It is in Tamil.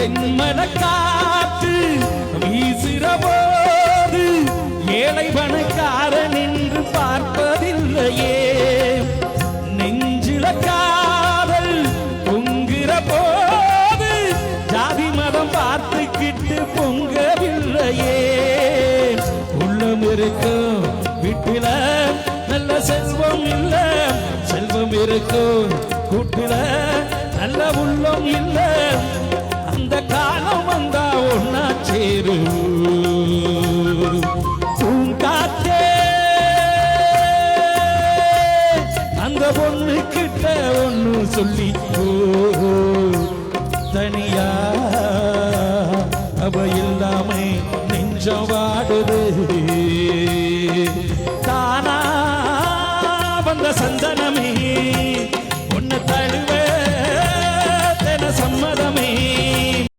தென்மன காற்று வீசுற போது ஏழை பணக்காரன் என்று பார்ப்பதில்லையே. நெஞ்சில காதல் பொங்குற போது ஜாதி மதம் பார்த்துக்கிட்டு பொங்கவில்லையே. உள்ளம் இருக்கும் வீட்டில நல்ல செல்வம் இல்ல, செல்வம் இருக்கும் கூட்டில நல்ல உள்ளம் இல்ல. அந்த காலம் வந்தா ஒன்னா சேரு பூங்காத்தே. அந்த பொண்ணு கிட்ட ஒண்ணு சொல்லி தனியா அவ இல்லாம நெஞ்சம் வாடுது. தானா வந்த சந்தனமே